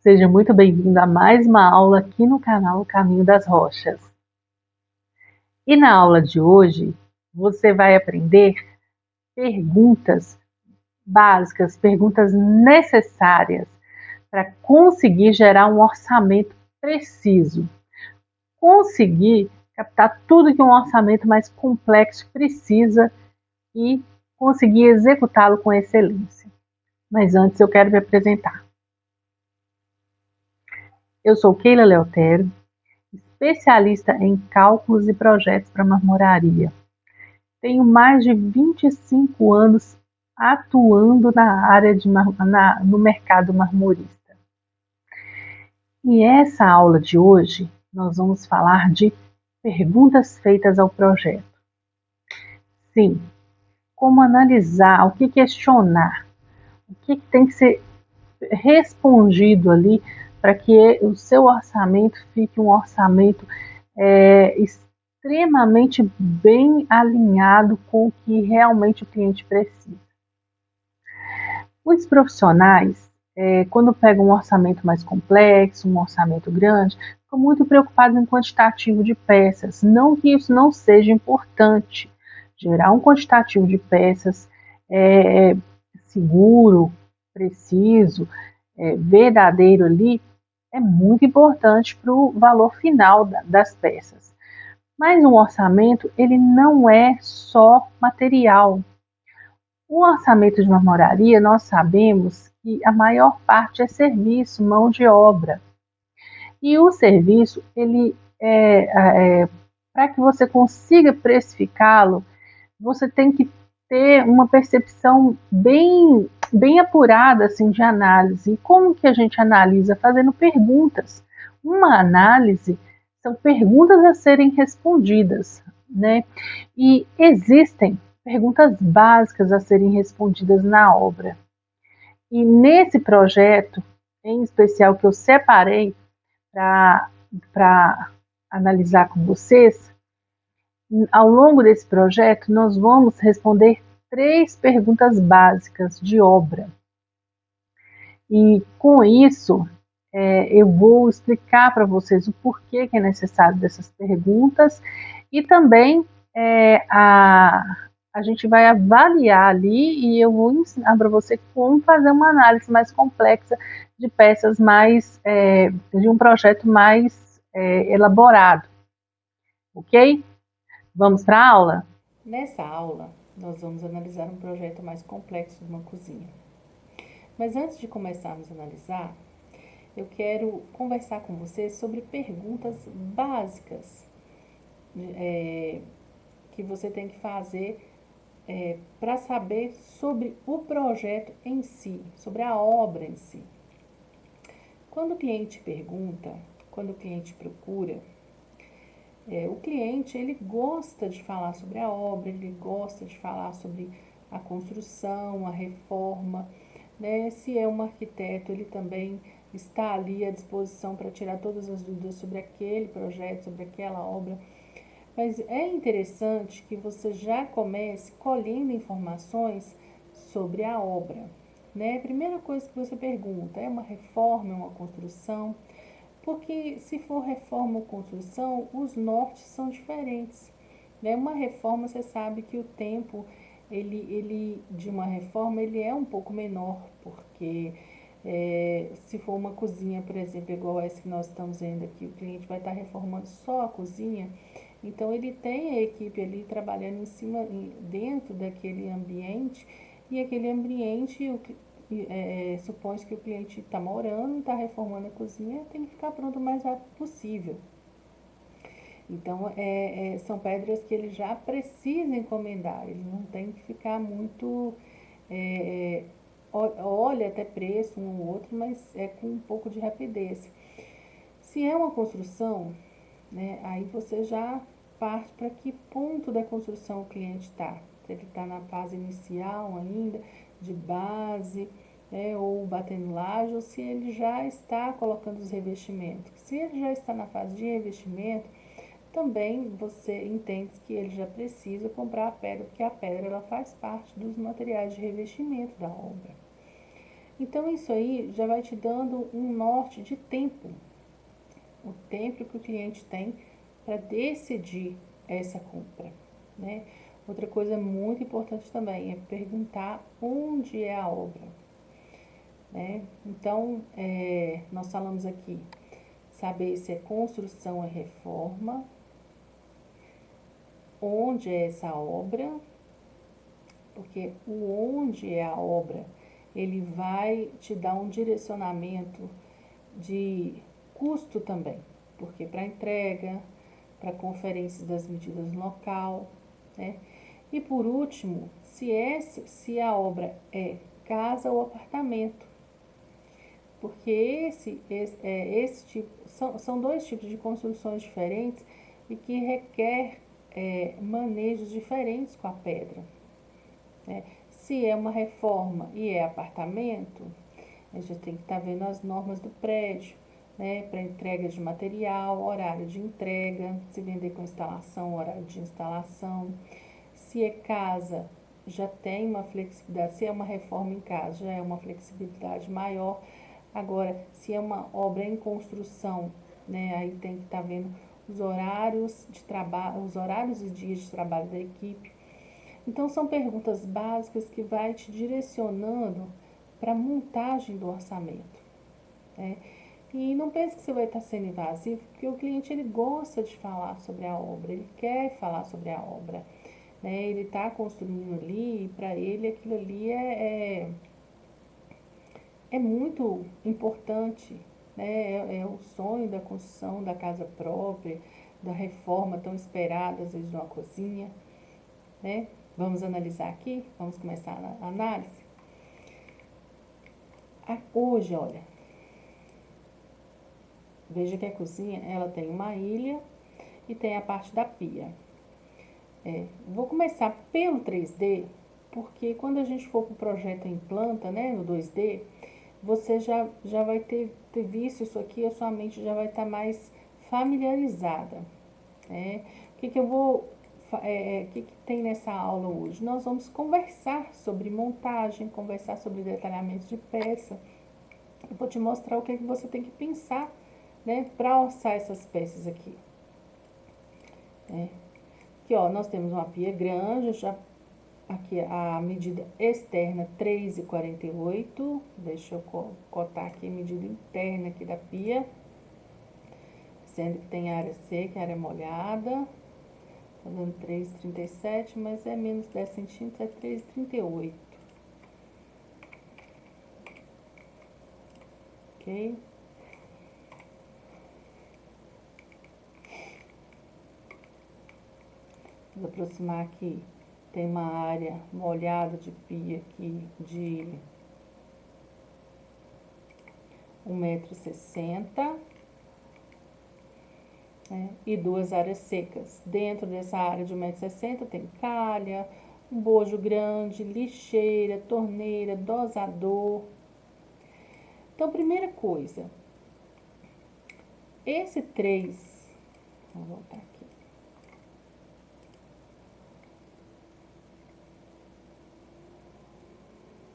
Seja muito bem-vindo a mais uma aula aqui no canal O Caminho das Rochas. E na aula de hoje, você vai aprender perguntas básicas, perguntas necessárias para conseguir gerar um orçamento preciso. Conseguir captar tudo que um orçamento mais complexo precisa e conseguir executá-lo com excelência. Mas antes eu quero me apresentar. Eu sou Keila Leotério, especialista em cálculos e projetos para marmoraria. Tenho mais de 25 anos atuando na área no mercado marmorista. E essa aula de hoje nós vamos falar de perguntas feitas ao projeto. Sim, como analisar, o que questionar, o que tem que ser respondido ali para que o seu orçamento fique um orçamento extremamente bem alinhado com o que realmente o cliente precisa. Os profissionais, quando pegam um orçamento mais complexo, um orçamento grande, ficam muito preocupados em quantitativo de peças. Não que isso não seja importante. Gerar um quantitativo de peças seguro, preciso, verdadeiro ali, é muito importante para o valor final das peças. Mas um orçamento, ele não é só material. O orçamento de marmoraria, nós sabemos que a maior parte é serviço, mão de obra. E o serviço, ele para que você consiga precificá-lo, você tem que ter uma percepção bem apurada assim, de análise. E como que a gente analisa? Fazendo perguntas. Uma análise são perguntas a serem respondidas, né? E existem perguntas básicas a serem respondidas na obra. E nesse projeto, em especial, que eu separei para analisar com vocês, ao longo desse projeto, nós vamos responder 3 perguntas básicas de obra. E com isso, eu vou explicar para vocês o porquê que é necessário dessas perguntas e também a gente vai avaliar ali e eu vou ensinar para você como fazer uma análise mais complexa de peças de um projeto mais elaborado, ok? Vamos para a aula? Nessa aula, nós vamos analisar um projeto mais complexo de uma cozinha. Mas antes de começarmos a analisar, eu quero conversar com você sobre perguntas básicas que você tem que fazer para saber sobre o projeto em si, sobre a obra em si. Quando o cliente pergunta, quando o cliente procura, o cliente ele gosta de falar sobre a obra, ele gosta de falar sobre a construção, a reforma, né? Se é um arquiteto, ele também está ali à disposição para tirar todas as dúvidas sobre aquele projeto, sobre aquela obra. Mas é interessante que você já comece colhendo informações sobre a obra, né? A primeira coisa que você pergunta, é uma reforma, é uma construção? Porque se for reforma ou construção, os nortes são diferentes. Né? Uma reforma, você sabe que o tempo de uma reforma ele é um pouco menor, porque se for uma cozinha, por exemplo, igual essa que nós estamos vendo aqui, o cliente vai estar reformando só a cozinha, então ele tem a equipe ali trabalhando dentro daquele ambiente, e aquele ambiente, supõe que o cliente está morando, está reformando a cozinha, tem que ficar pronto o mais rápido possível. Então, são pedras que ele já precisa encomendar, ele não tem que ficar muito. Olha até preço um ou outro, mas é com um pouco de rapidez. Se é uma construção, né, aí você já parte para que ponto da construção o cliente está. Se ele está na fase inicial ainda, de base, ou batendo laje, ou se ele já está colocando os revestimentos. Se ele já está na fase de revestimento, também você entende que ele já precisa comprar a pedra, porque a pedra ela faz parte dos materiais de revestimento da obra. Então, isso aí já vai te dando um norte de tempo, o tempo que o cliente tem para decidir essa compra, né? Outra coisa muito importante também é perguntar onde é a obra, né? Então, nós falamos aqui, saber se é construção ou reforma, onde é essa obra, porque o onde é a obra, ele vai te dar um direcionamento de custo também, porque para entrega, para conferência das medidas no local, né? E por último, se a obra é casa ou apartamento, porque esse tipo, são dois tipos de construções diferentes e que requer manejos diferentes com a pedra, né? Se é uma reforma e é apartamento, a gente tem que estar vendo as normas do prédio, né, para entrega de material, horário de entrega, se vender com instalação, horário de instalação. Se é casa, já tem uma flexibilidade, se é uma reforma em casa, já é uma flexibilidade maior. Agora, se é uma obra em construção, né, aí tem que estar vendo os horários de trabalho, os horários e dias de trabalho da equipe. Então, são perguntas básicas que vai te direcionando para a montagem do orçamento, né? E não pense que você vai estar sendo invasivo, porque o cliente ele gosta de falar sobre a obra, ele quer falar sobre a obra, né? Ele está construindo ali e para ele aquilo ali é muito importante, né? É o sonho da construção da casa própria, da reforma tão esperada, às vezes, de uma cozinha, né? Vamos analisar aqui, vamos começar a análise. Hoje, olha, veja que a cozinha, ela tem uma ilha e tem a parte da pia. Vou começar pelo 3D, porque quando a gente for para o projeto em planta, né, no 2D, você já vai ter visto isso aqui, a sua mente já vai estar mais familiarizada, né? O que tem nessa aula hoje? Nós vamos conversar sobre montagem, conversar sobre detalhamento de peça. Eu vou te mostrar o que você tem que pensar, né, para orçar essas peças aqui, né? Aqui, ó, nós temos uma pia grande, aqui a medida externa 3,48. Deixa eu cotar aqui a medida interna aqui da pia, sendo que tem área seca e área molhada. Tá dando 3,37, mas é menos 10 centímetros, é 3,38. Ok? Vou aproximar aqui. Tem uma área molhada de pia aqui de 1,60 m, né? E duas áreas secas. Dentro dessa área de 1,60 m tem calha, um bojo grande, lixeira, torneira, dosador. Então, primeira coisa, esse 3, vou voltar aqui.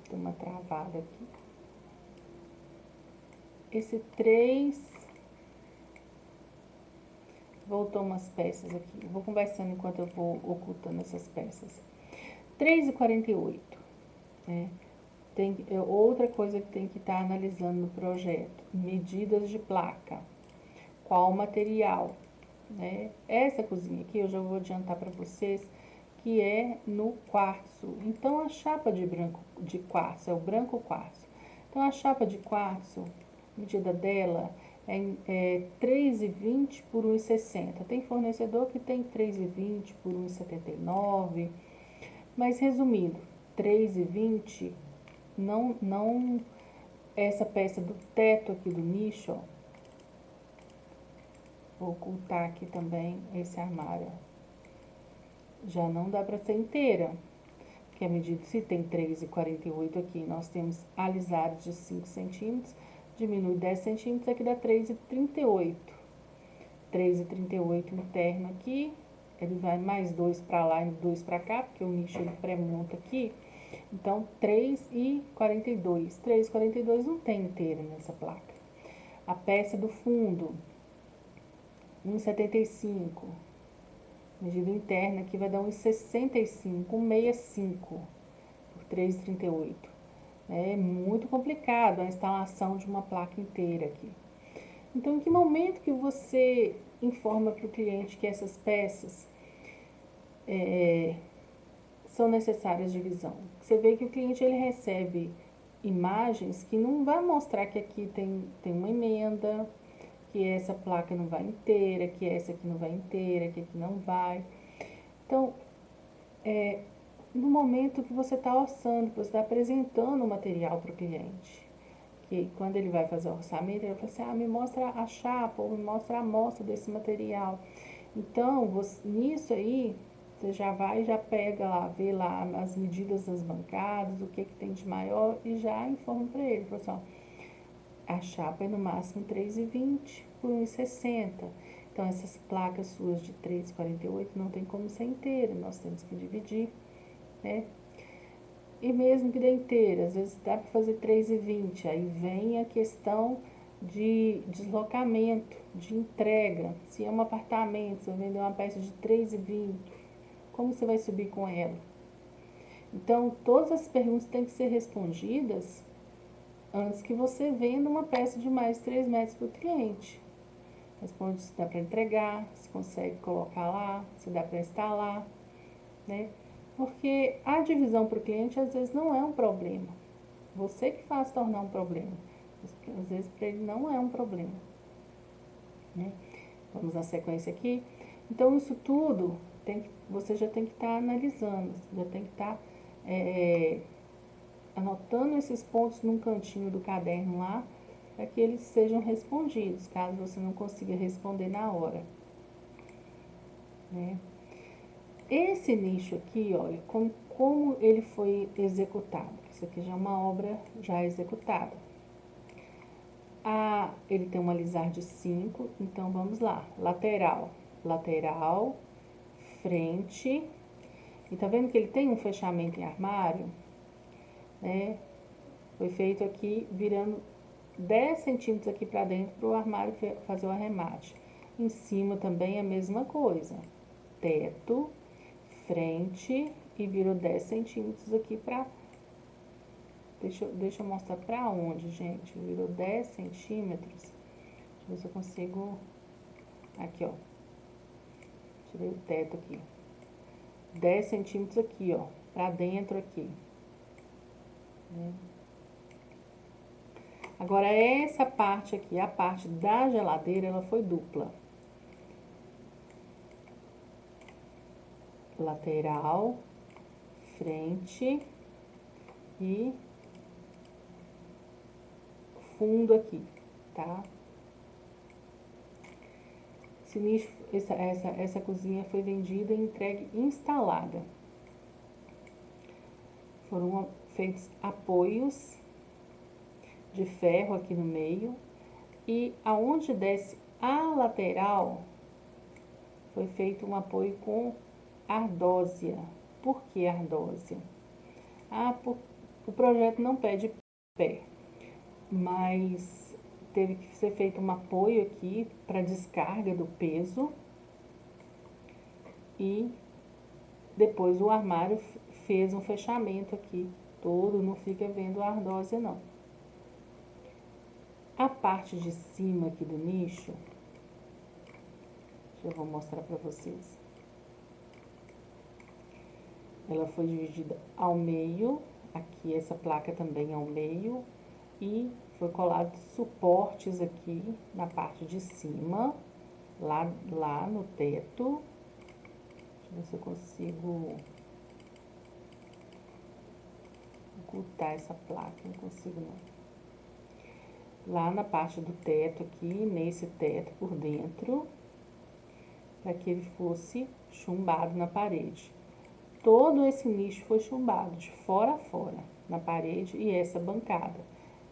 Tem uma travada aqui. Esse 3, voltou umas peças aqui. Vou conversando enquanto eu vou ocultando essas peças. 3,48, né? Outra coisa que tem que estar analisando no projeto: medidas de placa, qual material, né? Essa cozinha aqui eu já vou adiantar para vocês que é no quartzo. Então a chapa de quartzo é o branco quartzo. Então a chapa de quartzo, a medida dela é 3,20 por 1,60. Tem fornecedor que tem 3,20 por 1,79. Mas resumindo, 3,20 não essa peça do teto aqui do nicho, ó. Vou ocultar aqui também esse armário. Já não dá para ser inteira, porque a medida, se tem 3,48 aqui, nós temos alisados de 5 centímetros, diminui 10 centímetros, aqui dá 3,38. 3,38 interno aqui, ele vai mais 2 para lá e 2 para cá, porque o nicho ele pré-monta aqui. Então, 3,42. 3,42 não tem inteira nessa placa. A peça do fundo, 1,75. Medida interna aqui vai dar 1,65, 1,65 por 3,38. É muito complicado a instalação de uma placa inteira aqui. Então, em que momento que você informa para o cliente que essas peças são necessárias de visão? Você vê que o cliente ele recebe imagens que não vai mostrar que aqui tem uma emenda, que essa placa não vai inteira, que essa aqui não vai inteira, que aqui não vai. Então, no momento que você está orçando, que você está apresentando o material para o cliente, que quando ele vai fazer o orçamento, ele fala assim, me mostra a chapa, ou me mostra a amostra desse material. Então, nisso aí, você já vai, já pega lá, vê lá as medidas das bancadas, o que tem de maior, e já informa para ele, fala assim, a chapa é no máximo 3,20 por 1,60. Então, essas placas suas de 3,48 não tem como ser inteira, nós temos que dividir, né? E mesmo que dê inteira, às vezes dá para fazer 3,20. Aí vem a questão de deslocamento, de entrega. Se é um apartamento, você vai vender uma peça de 3,20, como você vai subir com ela? Então, todas as perguntas têm que ser respondidas antes que você venda uma peça de mais de 3 metros para o cliente. Responde se dá para entregar, se consegue colocar lá, se dá para instalar, né? Porque a divisão para o cliente às vezes não é um problema. Você que faz tornar um problema. Às vezes para ele não é um problema, né? Vamos na sequência aqui. Então isso tudo você já tem que estar analisando, já tem que estar anotando esses pontos num cantinho do caderno lá, para que eles sejam respondidos, caso você não consiga responder na hora, né? Esse nicho aqui, olha, como ele foi executado. Isso aqui já é uma obra já executada. Ele tem uma alisar de 5, então vamos lá. Lateral, lateral, frente. E tá vendo que ele tem um fechamento em armário, né? Foi feito aqui, virando 10 centímetros aqui para dentro para o armário fazer o arremate. Em cima também a mesma coisa. Teto, frente e virou 10 centímetros aqui para... Deixa eu mostrar para onde, gente. Virou 10 centímetros. Deixa eu ver se eu consigo... Aqui, ó. Tirei o teto aqui. 10 centímetros aqui, ó. Para dentro aqui. Agora, essa parte aqui, a parte da geladeira, ela foi dupla. Lateral, frente e fundo aqui, tá? Esse nicho, essa cozinha foi vendida e entregue instalada. Foram feitos apoios de ferro aqui no meio e aonde desce a lateral foi feito um apoio com ardósia. Por que ardósia? O projeto não pede pé, mas teve que ser feito um apoio aqui para descarga do peso e depois o armário fez um fechamento aqui todo, não fica vendo a ardósia não. A parte de cima aqui do nicho, eu vou mostrar para vocês. Ela foi dividida ao meio, aqui essa placa também ao meio, e foi colado suportes aqui na parte de cima, lá no teto. Deixa eu ver se eu consigo ocultar essa placa, não consigo não. Lá na parte do teto aqui, nesse teto por dentro, para que ele fosse chumbado na parede. Todo esse nicho foi chumbado, de fora a fora, na parede e essa bancada.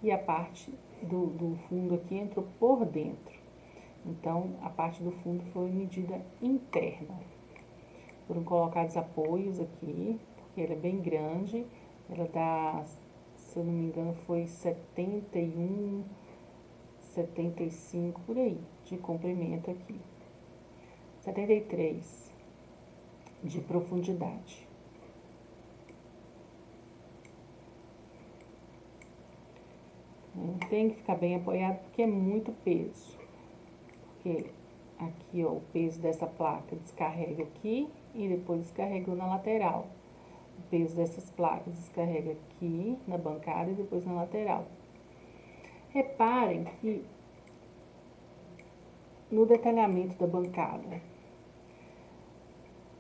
E a parte do fundo aqui entrou por dentro. Então, a parte do fundo foi medida interna. Foram colocados apoios aqui, porque ele é bem grande, Ela dá, se eu não me engano, foi 71, 75, por aí, de comprimento aqui. 73 de profundidade. Tem que ficar bem apoiado porque é muito peso. Porque aqui, ó, o peso dessa placa descarrega aqui e depois descarrega na lateral. O peso dessas placas descarrega aqui na bancada e depois na lateral. Reparem que no detalhamento da bancada,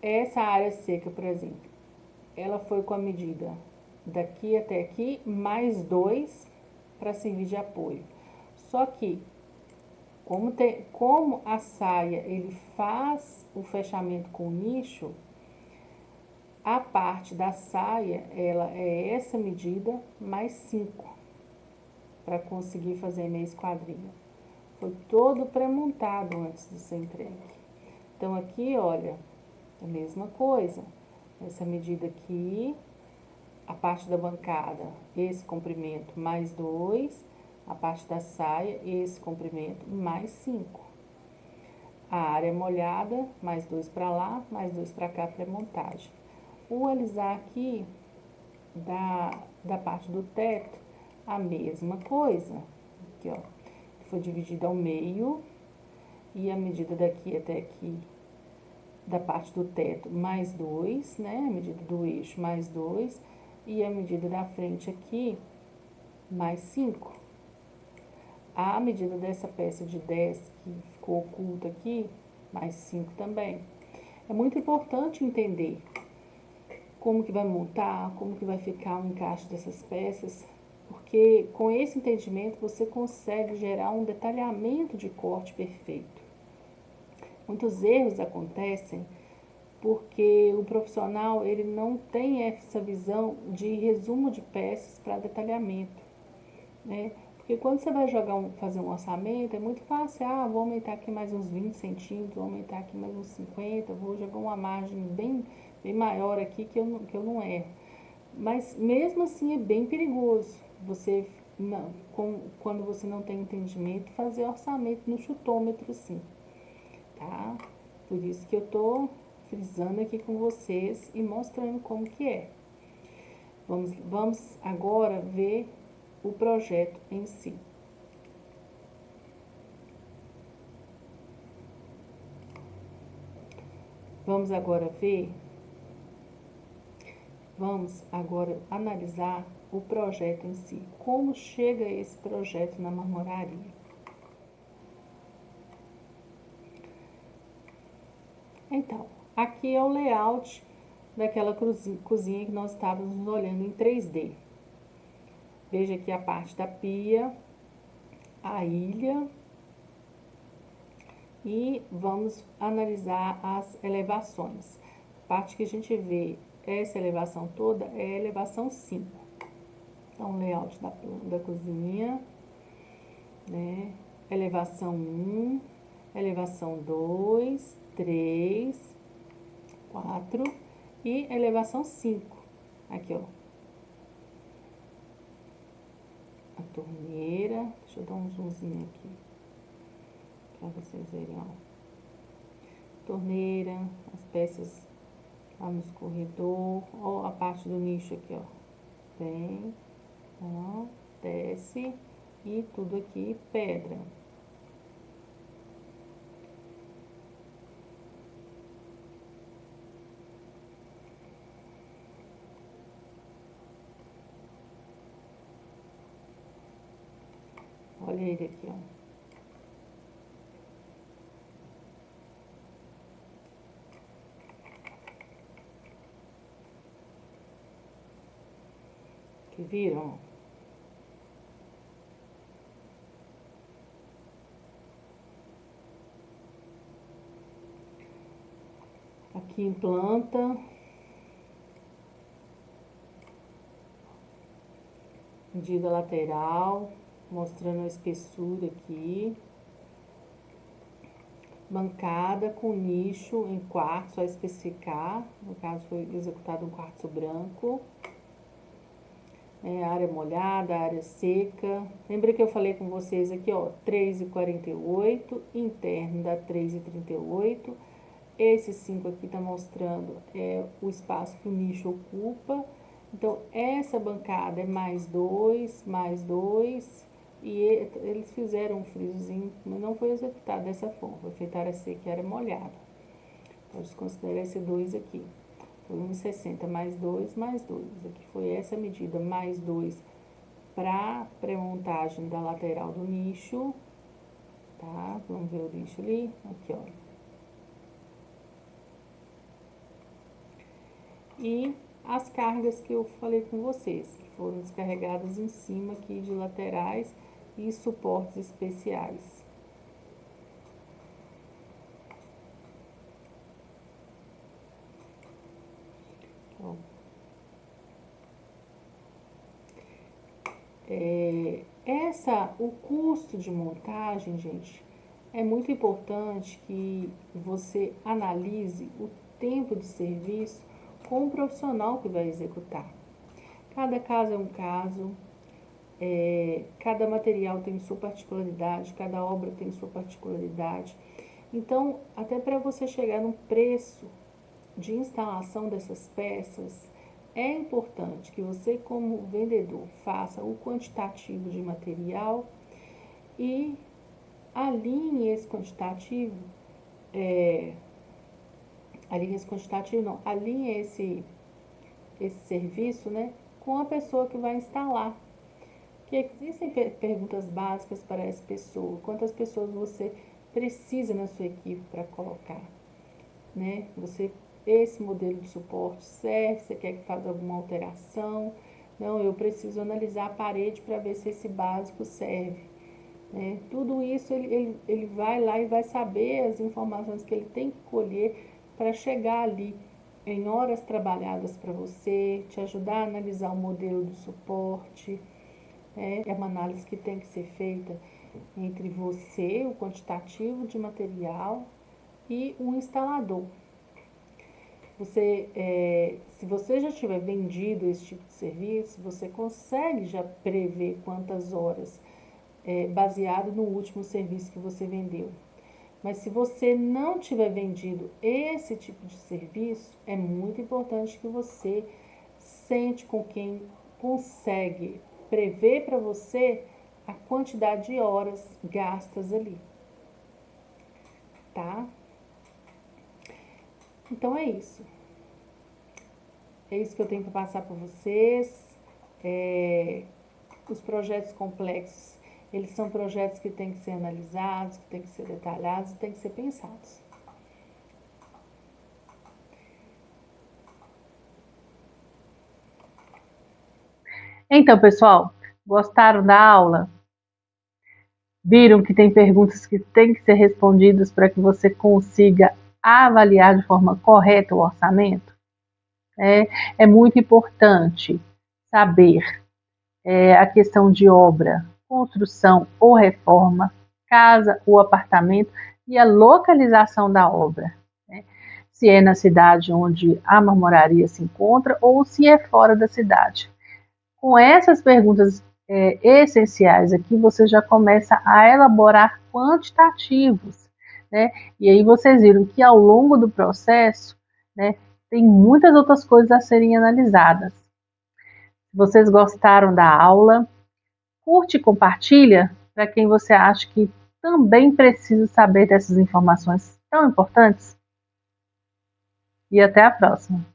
essa área seca, por exemplo, ela foi com a medida daqui até aqui, mais 2 para servir de apoio. Só que, como a saia ele faz o fechamento com o nicho, a parte da saia, ela é essa medida mais 5 para conseguir fazer meia esquadrilha. Foi todo pré-montado antes de ser entregue. Então, aqui, olha, a mesma coisa. Essa medida aqui, a parte da bancada, esse comprimento mais 2, a parte da saia, esse comprimento mais 5. A área molhada, mais 2 para lá, mais 2 para cá, pré-montagem. O alisar aqui, da parte do teto, a mesma coisa. Aqui, ó, foi dividido ao meio, e a medida daqui até aqui, da parte do teto, mais 2, né? A medida do eixo, mais 2. E a medida da frente aqui, mais 5. A medida dessa peça de 10 que ficou oculta aqui, mais 5 também. É muito importante entender como que vai montar, como que vai ficar o encaixe dessas peças, porque com esse entendimento você consegue gerar um detalhamento de corte perfeito. Muitos erros acontecem porque o profissional ele não tem essa visão de resumo de peças para detalhamento, né? Porque quando você vai fazer um orçamento, é muito fácil, vou aumentar aqui mais uns 20 centímetros, vou aumentar aqui mais uns 50, vou jogar uma margem bem maior aqui que eu não erro. Mas mesmo assim é bem perigoso você, quando você não tem entendimento, fazer orçamento no chutômetro, sim, tá? Por isso que eu tô frisando aqui com vocês e mostrando como que é. Vamos agora ver o projeto em si. Vamos agora analisar o projeto em si. Como chega esse projeto na marmoraria? Então, aqui é o layout daquela cozinha que nós estávamos olhando em 3D. Veja aqui a parte da pia, a ilha, e vamos analisar as elevações. A parte que a gente vê essa elevação toda é a elevação 5. Então, layout da cozinha, né? Elevação 1, elevação 2, 3, 4 e elevação 5. Aqui, ó. A torneira, deixa eu dar um zoomzinho aqui, para vocês verem, ó. Torneira, as peças lá no escorredor, ó, a parte do nicho aqui, ó. Vem, ó, desce e tudo aqui pedra. Olha ele aqui, ó. Que viram? Aqui em planta. Medida lateral, mostrando a espessura aqui. Bancada com nicho em quartzo, a especificar. No caso, foi executado um quartzo branco. área molhada, área seca. Lembra que eu falei com vocês aqui, ó, 3,48, interno dá 3,38. Esse 5 aqui está mostrando o espaço que o nicho ocupa. Então, essa bancada é mais 2, e eles fizeram um frisozinho, mas não foi executado dessa forma, foi feita área seca e área molhada. Pode considerar esse 2 aqui. Foi 1,60 mais 2, mais 2. Aqui foi essa medida, mais 2 para pré-montagem da lateral do nicho, tá? Vamos ver o nicho ali, aqui, ó. E as cargas que eu falei com vocês, que foram descarregadas em cima aqui de laterais e suportes especiais. Ó. O custo de montagem, gente, é muito importante que você analise o tempo de serviço com o profissional que vai executar. Cada caso é um caso, cada material tem sua particularidade, cada obra tem sua particularidade. Então, até para você chegar num preço de instalação dessas peças, é importante que você, como vendedor, faça o quantitativo de material e alinhe esse quantitativo, alinhe esse serviço, né, com a pessoa que vai instalar. Que existem perguntas básicas para essa pessoa. Quantas pessoas você precisa na sua equipe para colocar, né? Esse modelo de suporte serve? Você quer que faça alguma alteração? Não, eu preciso analisar a parede para ver se esse básico serve, né? Tudo isso ele vai lá e vai saber as informações que ele tem que colher para chegar ali em horas trabalhadas para você, te ajudar a analisar o modelo do suporte. É uma análise que tem que ser feita entre você, o quantitativo de material, e o instalador. Se você já tiver vendido esse tipo de serviço, você consegue já prever quantas horas, baseado no último serviço que você vendeu. Mas se você não tiver vendido esse tipo de serviço, é muito importante que você sente com quem consegue prever para você a quantidade de horas gastas ali, tá? Então é isso. É isso que eu tenho para passar para vocês. Os projetos complexos, eles são projetos que têm que ser analisados, que têm que ser detalhados e têm que ser pensados. Então, pessoal, gostaram da aula? Viram que tem perguntas que têm que ser respondidas para que você consiga avaliar de forma correta o orçamento? É muito importante saber a questão de obra, construção ou reforma, casa ou apartamento e a localização da obra, né? Se é na cidade onde a marmoraria se encontra ou se é fora da cidade. Com essas perguntas essenciais aqui, você já começa a elaborar quantitativos, né? E aí vocês viram que ao longo do processo, né, tem muitas outras coisas a serem analisadas. Se vocês gostaram da aula, curte e compartilha para quem você acha que também precisa saber dessas informações tão importantes. E até a próxima!